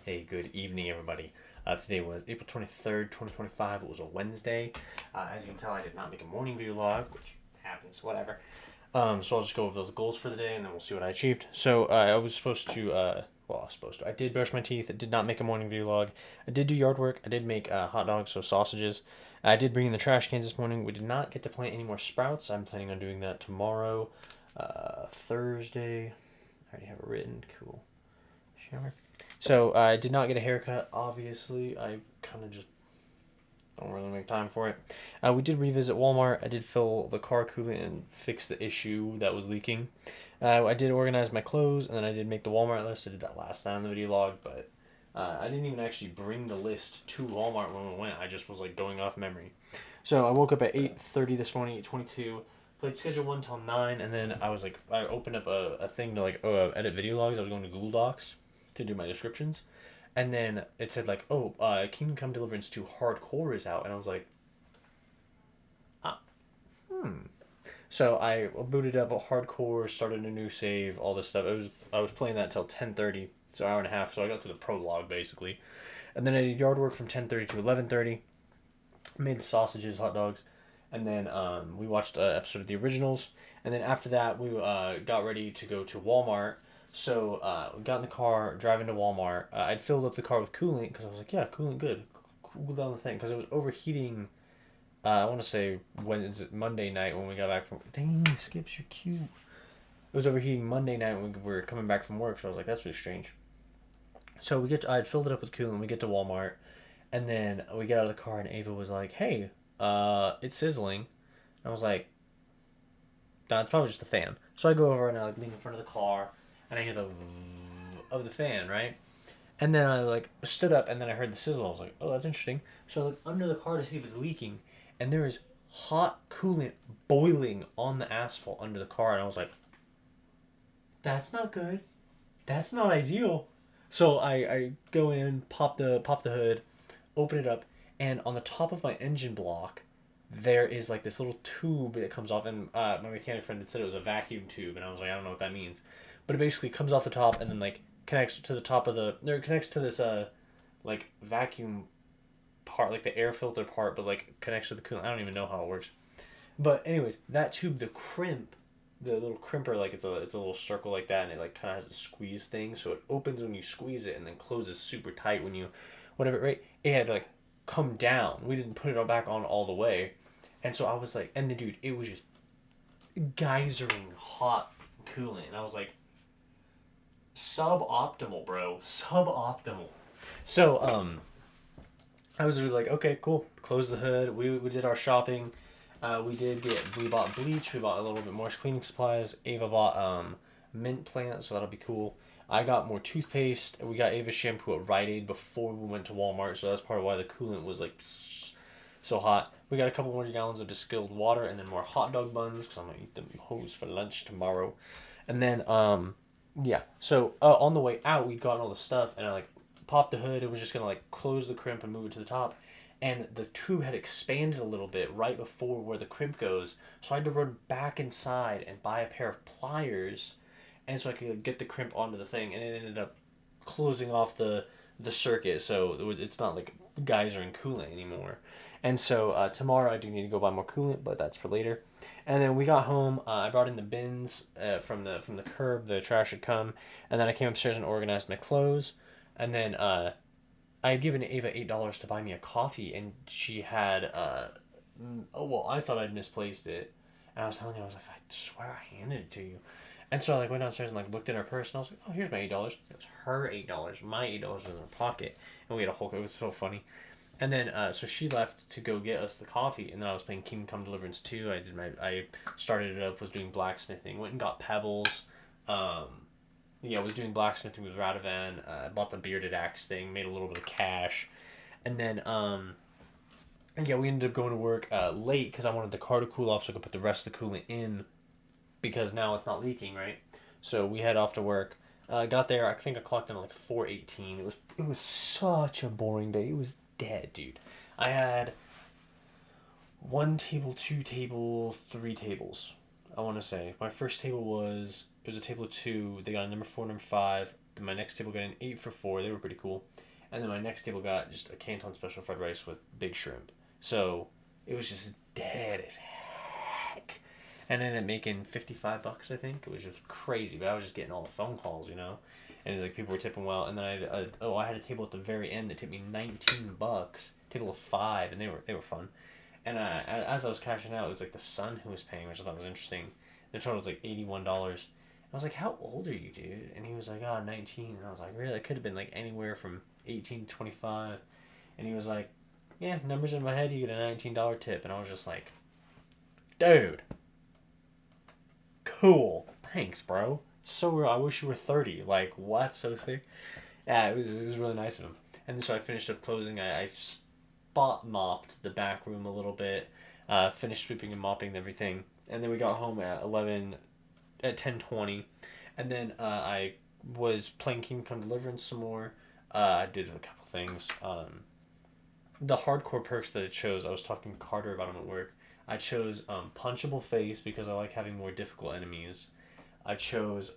Hey, good evening, everybody. Today was April 23rd, 2025. It was a Wednesday. As you can tell, I did not make a morning vlog, which happens, whatever. So I'll just go over the goals for the day and then we'll see what I achieved. So I was supposed to, I did brush my teeth. I did not make a morning vlog. I did do yard work. I did make hot dogs, so sausages. I did bring in the trash cans this morning. We did not get to plant any more sprouts. I'm planning on doing that tomorrow, Thursday. I already have it written. Cool. Shower. So I did not get a haircut. Obviously, I kind of just don't really make time for it. We did revisit Walmart. I did fill the car coolant and fix the issue that was leaking. I did organize my clothes, and then I did make the Walmart list. I did that last time in the video log, but I didn't even actually bring the list to Walmart when we went. I just was like going off memory. So I woke up at 8:30 this morning, 8:22. Played Schedule 1 till 9, and then I opened up a thing to edit video logs. I was going to Google Docs to do my descriptions. And then it said like, "Oh, Kingdom Come Deliverance 2 Hardcore is out," and I was like, ah, hmm. So I booted up a Hardcore, started a new save, all this stuff. I was playing that till 10:30, so an hour and a half. So I got through the prologue basically, and then I did yard work from 10:30 to 11:30. Made the sausages, hot dogs, and then we watched an episode of the originals. And then after that, we got ready to go to Walmart. So we got in the car, driving to Walmart. I'd filled up the car with coolant because I was like, yeah, coolant good. Cool down the thing because it was overheating. I want to say when is it Monday night when we got back from. Dang, Skips, you're cute. It was overheating Monday night when we were coming back from work. So I was like, that's really strange. So I'd filled it up with coolant. We get to Walmart, and then we get out of the car, and Ava was like, hey, it's sizzling. And I was like, no, it's probably just the fan. So I go over and I lean in front of the car, and I hear the of the fan, right? And then I stood up, and then I heard the sizzle. I was like, oh, that's interesting. So I look under the car to see if it's leaking, and there is hot coolant boiling on the asphalt under the car, and I was like, that's not good. That's not ideal. So I go in, pop the hood, open it up, and on the top of my engine block, there is like this little tube that comes off, and my mechanic friend had said it was a vacuum tube, and I was like, I don't know what that means, but it basically comes off the top and then connects to the top of the, or it connects to this vacuum part, like the air filter part, but connects to the coolant. I don't even know how it works. But anyways, that tube, the little crimper, it's a little circle like that, and it kind of has a squeeze thing, so it opens when you squeeze it and then closes super tight when you, whatever, right? It had come down. We didn't put it all back on all the way, and so I was like, and the dude, it was just geysering hot coolant, and I was like, suboptimal, bro, suboptimal. So I was just like, okay, cool. Close the hood. We did our shopping. We bought bleach. We bought a little bit more cleaning supplies. Ava bought mint plants, so that'll be cool. I got more toothpaste. We got Ava's shampoo at Rite Aid before we went to Walmart, so that's part of why the coolant was so hot. We got a couple more gallons of distilled water and then more hot dog buns because I'm gonna eat them hoes for lunch tomorrow. And then yeah. So on the way out, we'd gotten all the stuff, and I popped the hood. It was just gonna close the crimp and move it to the top, and the tube had expanded a little bit right before where the crimp goes, so I had to run back inside and buy a pair of pliers, and so I could get the crimp onto the thing, and it ended up closing off the circuit, so it's not geyser and coolant anymore. And so tomorrow I do need to go buy more coolant, but that's for later. And then we got home. I brought in the bins from the curb. The trash had come, and then I came upstairs and organized my clothes. And then I had given Ava $8 to buy me a coffee, and she had oh well, I thought I'd misplaced it, and I was telling you, I was like, I swear I handed it to you. And so I went downstairs and looked at her purse, and I was like, oh, here's my $8. It was her $8. My $8 was in her pocket, and we had a whole. It was so funny. And then so she left to go get us the coffee, and then I was playing Kingdom Come Deliverance 2. I started it up, was doing blacksmithing, went and got pebbles. Um, yeah, I was doing blacksmithing with Radovan. Bought the bearded axe thing, made a little bit of cash, and then and yeah, we ended up going to work late because I wanted the car to cool off so I could put the rest of the coolant in because now it's not leaking, right? So we head off to work. Got there. I think I clocked in at 4:18. It was such a boring day. It was dead, dude. I had one table, two table, three tables. I want to say my first table was it was a table of two. They got a number four, number five. Then my next table got an 8 for 4. They were pretty cool. And then my next table got just a Canton special fried rice with big shrimp. So it was just dead as heck. And I ended up making $55, I think. It was just crazy, but I was just getting all the phone calls, you know. And it was like people were tipping well. And then I had a table at the very end that tipped me $19. Table of 5, and they were fun. And as I was cashing out, it was like the son who was paying, which I thought was interesting. The total was like $81. I was like, "How old are you, dude?" And he was like, "Oh, 19." And I was like, "Really? It could have been like anywhere from 18 to 25." And he was like, "Yeah, numbers in my head, you get a $19 tip." And I was just like, "Dude, cool. Thanks, bro. So real. I wish you were 30. Like, what? So sick." Yeah, it was really nice of him. And then so I finished up closing. I spot mopped the back room a little bit, finished sweeping and mopping everything. And then we got home at 10:20, and then I was playing Kingdom Come Deliverance some more. I did a couple things. The hardcore perks that I chose, I was talking to Carter about them at work. I chose Punchable Face because I like having more difficult enemies. I chose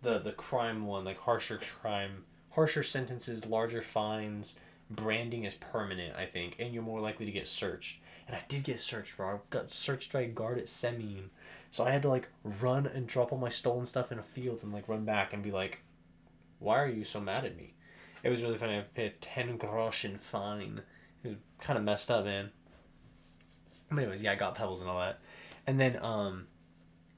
the crime one, like harsher sentences, larger fines. Branding is permanent, I think, and you're more likely to get searched. And I did get searched, bro. I got searched by a guard at Semine. So I had to like run and drop all my stolen stuff in a field and like run back and be like, "Why are you so mad at me?" It was really funny. I paid 10 groschen fine. It was kind of messed up, man. But anyways, yeah, I got pebbles and all that. And then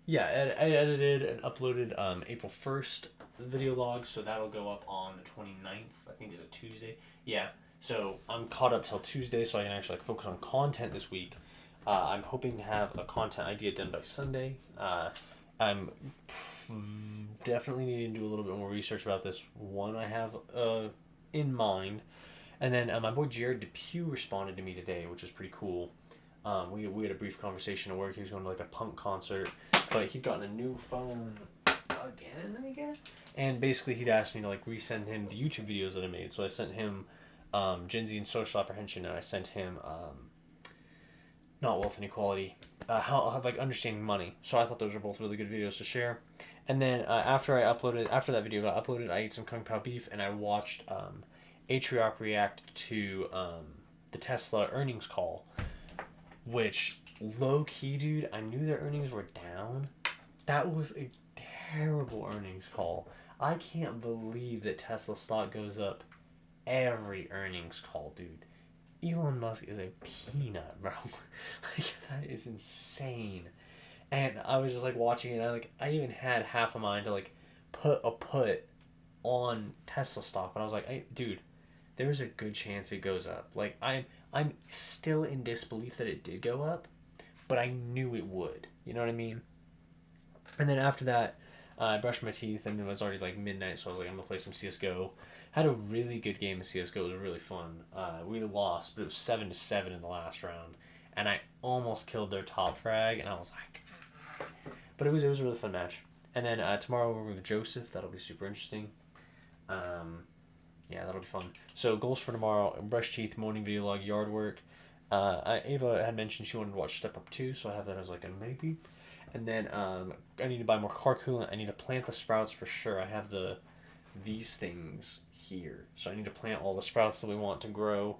yeah, I edited and uploaded April 1st video log, so that'll go up on the 29th. I think is a Tuesday. Yeah. So I'm caught up till Tuesday, so I can actually like focus on content this week. I'm hoping to have a content idea done by Sunday. I'm definitely needing to do a little bit more research about this one I have in mind. And then my boy Jared Depew responded to me today, which is pretty cool. We had a brief conversation at work. He was going to like a punk concert, but he'd gotten a new phone again, I guess. And basically, he'd asked me to like resend him the YouTube videos that I made. So I sent him Gen Z and Social Apprehension, and I sent him not Wealth and Equality, how like understanding money. So I thought those were both really good videos to share. And then after that video got uploaded, I ate some Kung Pao beef and I watched Atriop react to the Tesla earnings call, which low key, dude, I knew their earnings were down. That was a terrible earnings call. I can't believe that Tesla stock goes up every earnings call, dude. Elon Musk is a peanut, bro. Like, that is insane. And I was just like watching it, and I even had half a mind to like put a put on Tesla stock, but I was like, hey, dude, there's a good chance it goes up. Like I'm still in disbelief that it did go up, but I knew it would. You know what I mean? And then after that, I brushed my teeth, and it was already like midnight, so I was like, I'm gonna play some CS:GO. Had a really good game of CS:GO. It was really fun. We lost, but it was 7-7 in the last round, and I almost killed their top frag, and I was like, but it was a really fun match. And then tomorrow we're with Joseph. That'll be super interesting. Yeah, that'll be fun. So goals for tomorrow: brush teeth, morning video log, yard work. Ava had mentioned she wanted to watch Step Up 2, so I have that as like a maybe. And then I need to buy more car coolant. I need to plant the sprouts for sure. I have these things here, so I need to plant all the sprouts that we want to grow.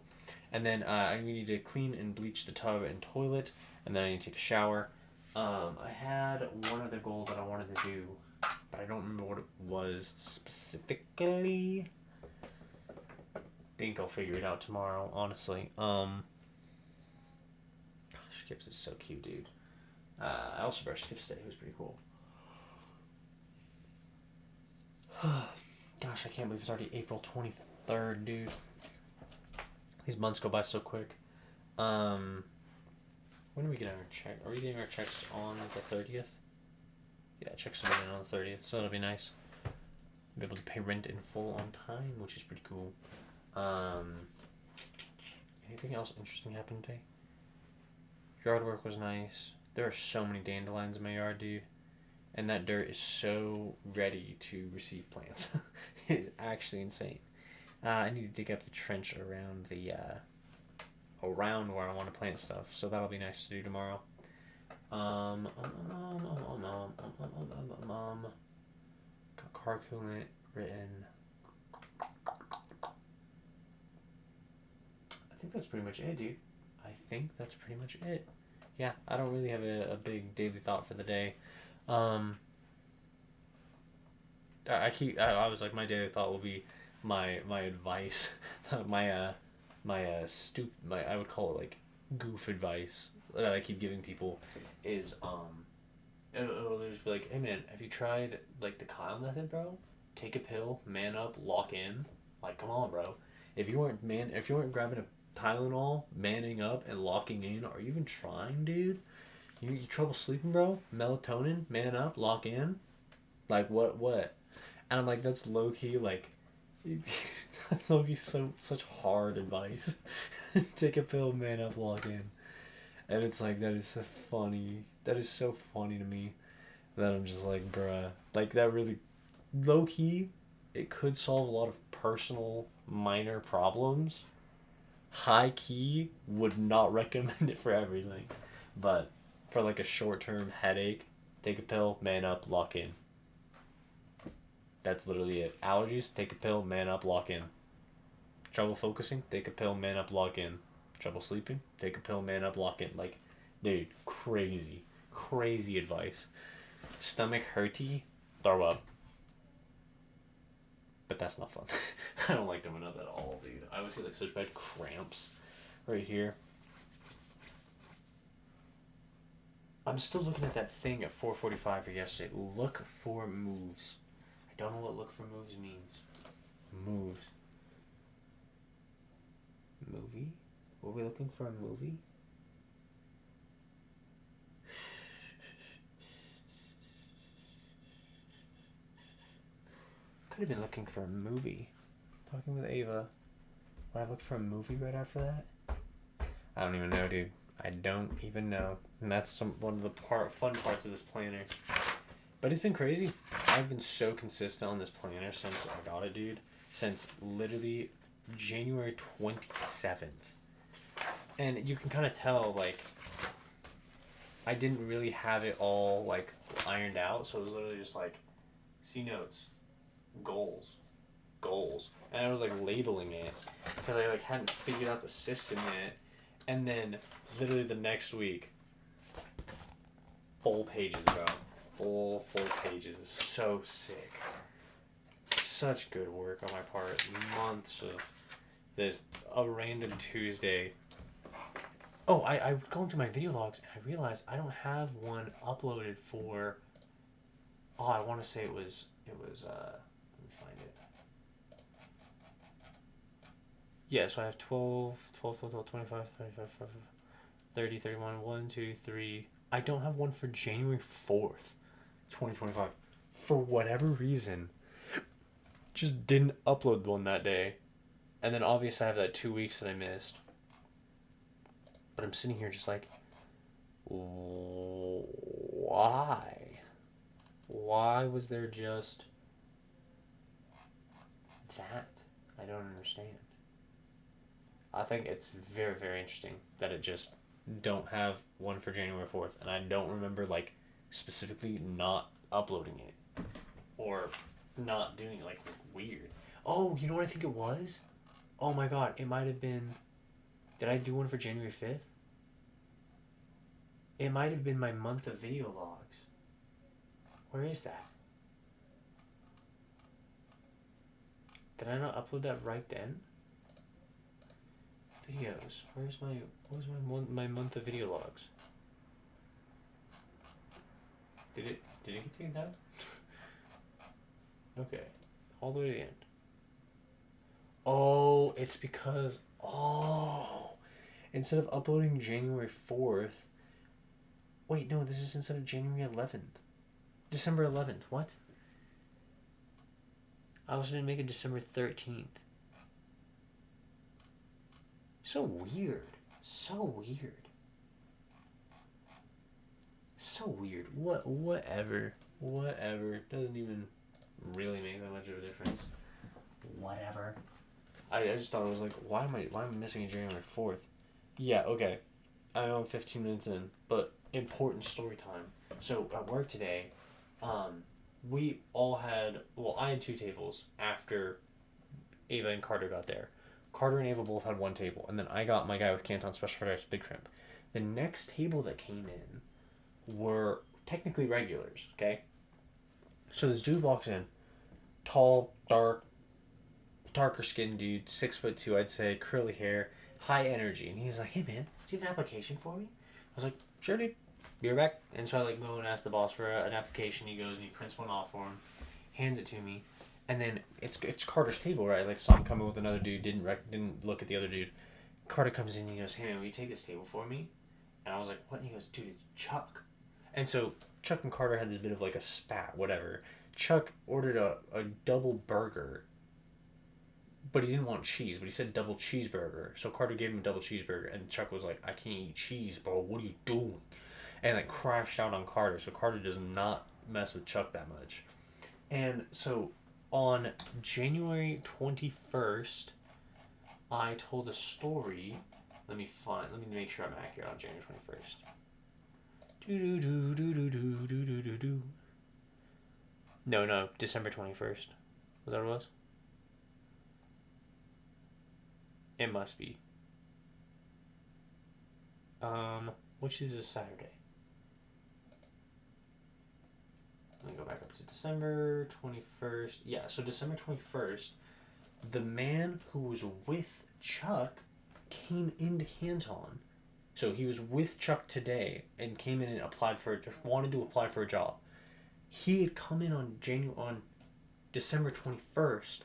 And then I need to clean and bleach the tub and toilet, and then I need to take a shower. I had one other goal that I wanted to do, but I don't remember what it was specifically. Think I'll figure it out tomorrow, honestly. Gosh, Skips is so cute, dude. I also brushed Skips today. It was pretty cool. Gosh, I can't believe it's already April 23rd, dude. These months go by so quick. When are we getting our check? Are we getting our checks on the 30th? Yeah, checks are in on the 30th, so that'll be nice. Be able to pay rent in full on time, which is pretty cool. Anything else interesting happened today? Yard work was nice. There are so many dandelions in my yard, dude. And that dirt is so ready to receive plants. It's actually insane. I need to dig up the trench around the around where I want to plant stuff, so that'll be nice to do tomorrow. Got car coolant written. I think that's pretty much it, dude. I think that's pretty much it. Yeah, I don't really have a big daily thought for the day. Um, I was like, my daily thought will be my advice, my I would call it like goof advice that I keep giving people is it'll just be like, hey man, have you tried like the Kyle method, bro? Take a pill, man up, lock in. Like, come on, bro. If you weren't grabbing a Tylenol, manning up and locking in, are you even trying, dude? You trouble sleeping, bro? Melatonin, man up, lock in. Like what? And I'm like, that's low key like, that's low key such hard advice. Take a pill, man up, lock in. And it's like that is so funny. That is so funny to me. That I'm just like, bruh. Like that really low key, it could solve a lot of personal minor problems. High key would not recommend it for everything. But for like a short term headache, take a pill, man up, lock in. That's literally it. Allergies, take a pill, man up, lock in. Trouble focusing, take a pill, man up, lock in. Trouble sleeping, take a pill, man up, lock in. Like, dude, crazy. Crazy advice. Stomach hurty, throw up. But that's not fun. I don't like doing that at all, dude. I always get like such bad cramps right here. I'm still looking at that thing at 4:45 for yesterday. Look for moves. I don't know what look for moves means. Moves. Movie? Were we looking for a movie? Could have been looking for a movie. Talking with Ava. Would I look for a movie right after that? I don't even know, dude. I don't even know. And that's one of the fun parts of this planner. But it's been crazy. I've been so consistent on this planner since I got it, dude. Since literally January 27th. And you can kind of tell, like, I didn't really have it all, like, ironed out. So it was literally just like, C notes, goals. And I was, like, labeling it because I, like, hadn't figured out the system yet. And then literally the next week, full pages, bro. Full pages. It's so sick. Such good work on my part. Months of this. A random Tuesday. Oh, I was going through my video logs and I realized I don't have one uploaded for. Oh, I want to say it was. Let me find it. Yeah, so I have 12, 25, 35, 30, 31, 1, 2, 3. I don't have one for January 4th, 2025. For whatever reason, just didn't upload one that day. And then obviously I have that 2 weeks that I missed. But I'm sitting here just like, why? Why was there just that? I don't understand. I think it's very, very interesting that it just don't have one for January 4th. And I don't remember, like, specifically not uploading it. Or not doing it, like, weird. Oh, you know what I think it was? Oh my god, it might have been... Did I do one for January 5th? It might have been my month of video logs. Where is that? Did I not upload that right then? Videos. Where's my month of video logs? Did it get taken down? Okay. All the way to the end. Oh, it's because instead of uploading January 4th. Wait, no, this is instead of January 11th. December 11th. What? I was going to make it December 13th. So weird. Whatever. Doesn't even really make that much of a difference. Whatever. I just thought it was like, why am I missing a January 4th? Yeah, okay. I know I'm 15 minutes in, but important story time. So at work today, we all had, well, I had two tables after Ava and Carter got there. Carter and Ava both had one table, and then I got my guy with Canton Special Fried Rice Big Shrimp. The next table that came in were technically regulars, okay? So this dude walks in, tall, darker skinned dude, 6'2", I'd say, curly hair, high energy, and he's like, "Hey man, do you have an application for me?" I was like, "Sure, dude. Be right back." And so I like go and ask the boss for an application. He goes and he prints one off for him, hands it to me, and then it's Carter's table, right? Like, saw him coming with another dude, didn't look at the other dude. Carter comes in and he goes, "Hey man, will you take this table for me?" And I was like, "What?" And he goes, "Dude, it's Chuck." And so Chuck and Carter had this bit of like a spat, whatever. Chuck ordered a double burger, but he didn't want cheese, but he said double cheeseburger. So Carter gave him a double cheeseburger, and Chuck was like, "I can't eat cheese, bro. What are you doing?" And like crashed out on Carter. So Carter does not mess with Chuck that much. And so on January 21st, I told a story. Let me make sure I'm accurate on January 21st. Do do do do do do do do do. No, December 21st. Was that what it was? It must be. Which is a Saturday. Let me go back up to December 21st. Yeah, so December 21st, the man who was with Chuck came into Canton. So he was with Chuck today and came in and just wanted to apply for a job. He had come in on December 21st,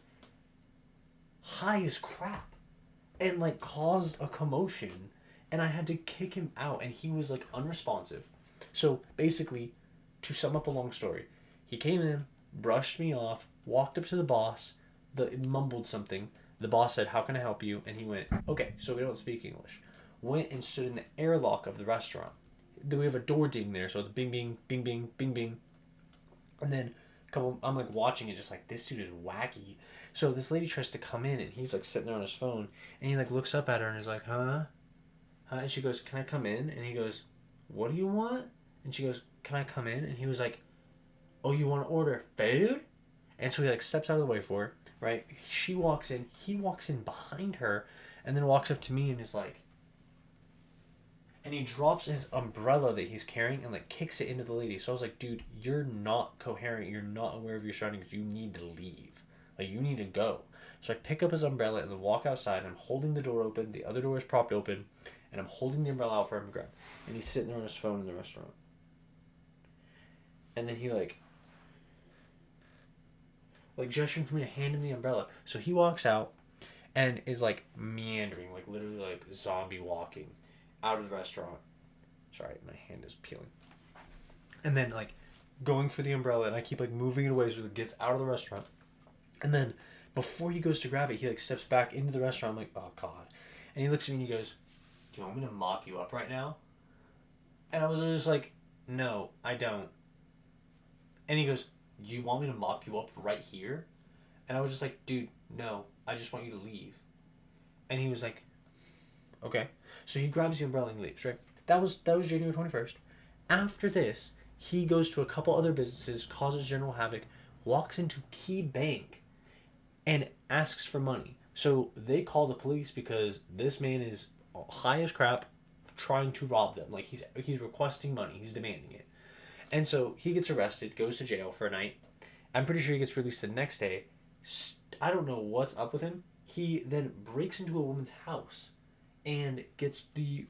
high as crap, and like caused a commotion, and I had to kick him out, and he was like unresponsive. So basically, to sum up a long story, he came in, brushed me off, walked up to the boss, mumbled something. The boss said, "How can I help you?" And he went, "Okay, so we don't speak English." Went and stood in the airlock of the restaurant. We have a door ding there, so it's bing, bing, bing, bing, bing, bing. And then I'm like watching it, just like, this dude is wacky. So this lady tries to come in, and he's like sitting there on his phone, and he like looks up at her and is like, "Huh? Huh?" And she goes, "Can I come in?" And he goes, "What do you want?" And she goes, "Can I come in?" And he was like, "Oh, you want to order food?" And so he like steps out of the way for her, right? She walks in, he walks in behind her, and then walks up to me and is like, and he drops his umbrella that he's carrying and like kicks it into the lady. So I was like, "Dude, you're not coherent. You're not aware of your surroundings. You need to leave. Like, you need to go." So I pick up his umbrella and then walk outside. And I'm holding the door open. The other door is propped open, and I'm holding the umbrella out for him to grab. And he's sitting there on his phone in the restaurant. And then he like gesturing for me to hand him the umbrella. So he walks out and is like meandering, like literally like zombie walking out of the restaurant. Sorry, my hand is peeling. And then like going for the umbrella, and I keep like moving it away so it gets out of the restaurant. And then before he goes to grab it, he like steps back into the restaurant. I'm like, "Oh God." And he looks at me and he goes, "Do you want me to mop you up right now?" And I was just like, "No, I don't." And he goes, "Do you want me to mop you up right here?" And I was just like, "Dude, no, I just want you to leave." And he was like, "Okay." So he grabs the umbrella and leaves, right? That was January 21st. After this, he goes to a couple other businesses, causes general havoc, walks into Key Bank, and asks for money. So they call the police because this man is high as crap, trying to rob them. Like, he's requesting money, he's demanding it. And so he gets arrested, goes to jail for a night. I'm pretty sure he gets released the next day. I don't know what's up with him. He then breaks into a woman's house and gets the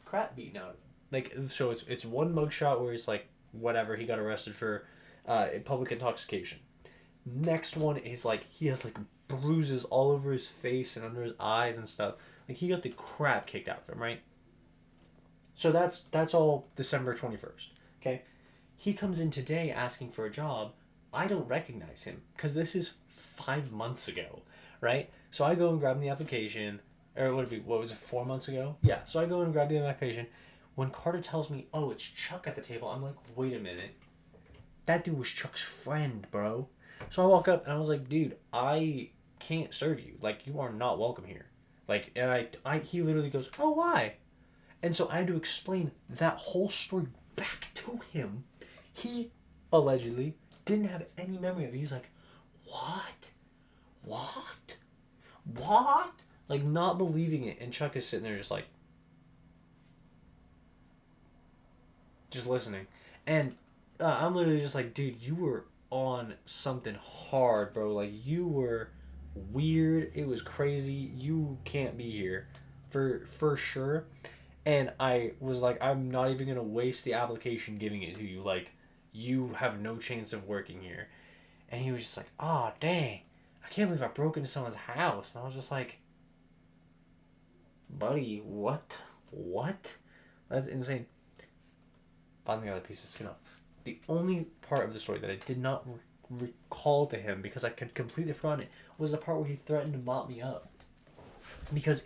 crap beaten out of him. Like, so it's one mugshot where it's like, whatever, he got arrested for public intoxication. Next one is like, he has like bruises all over his face and under his eyes and stuff. Like, he got the crap kicked out of him, right? So that's all December 21st. Okay? He comes in today asking for a job. I don't recognize him because this is 5 months ago, right? So I go and grab the application, or what was it, 4 months ago? Yeah. So I go and grab the application. When Carter tells me, "Oh, it's Chuck at the table," I'm like, "Wait a minute, that dude was Chuck's friend, bro." So I walk up and I was like, "Dude, I can't serve you. Like, you are not welcome here." Like, and he literally goes, "Oh, why?" And so I had to explain that whole story back to him. He allegedly didn't have any memory of it. He's like, what? What? What? Like, not believing it. And Chuck is sitting there just like, just listening. And I'm literally just like, dude, you were on something hard, bro. Like, you were weird. It was crazy. You can't be here for sure. And I was like, I'm not even gonna waste the application giving it to you. Like, you have no chance of working here. And he was just like, oh dang, I can't believe I broke into someone's house. And I was just like, buddy, what? What? That's insane. Finally got a piece of skin off. The only part of the story that I did not recall to him, because I could completely forgotten it, was the part where he threatened to mop me up. Because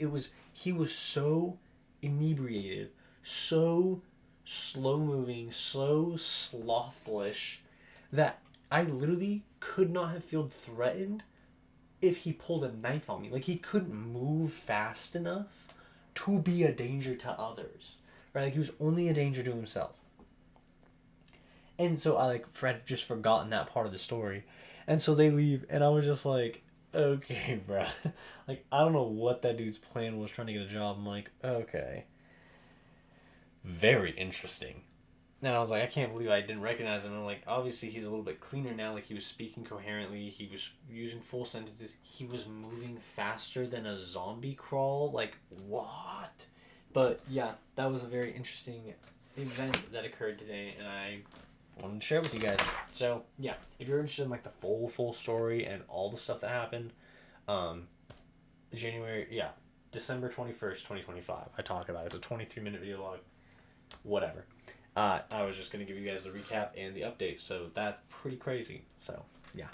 he was so inebriated, so slow moving, so slothlish, that I literally could not have felt threatened if he pulled a knife on me. Like, he couldn't move fast enough to be a danger to others. Right? Like, he was only a danger to himself. And so I had just forgotten that part of the story. And so they leave, and I was just like, okay, bruh. Like, I don't know what that dude's plan was trying to get a job. I'm like, okay. Very interesting. And I was like, I can't believe I didn't recognize him. And I'm like, obviously he's a little bit cleaner now. Like, he was speaking coherently. He was using full sentences. He was moving faster than a zombie crawl. Like, what? But yeah, that was a very interesting event that occurred today, and I wanted to share with you guys. So yeah, if you're interested in like the full story and all the stuff that happened, December 21st, 2025. I talk about it. It's a 23-minute video log. Whatever. I was just going to give you guys the recap and the update, so that's pretty crazy. So, yeah.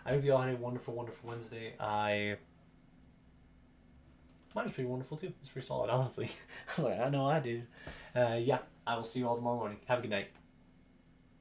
I hope you all had a wonderful, wonderful Wednesday. Mine was pretty wonderful, too. It's pretty solid, honestly. I was like, I know I did. Yeah, I will see you all tomorrow morning. Have a good night.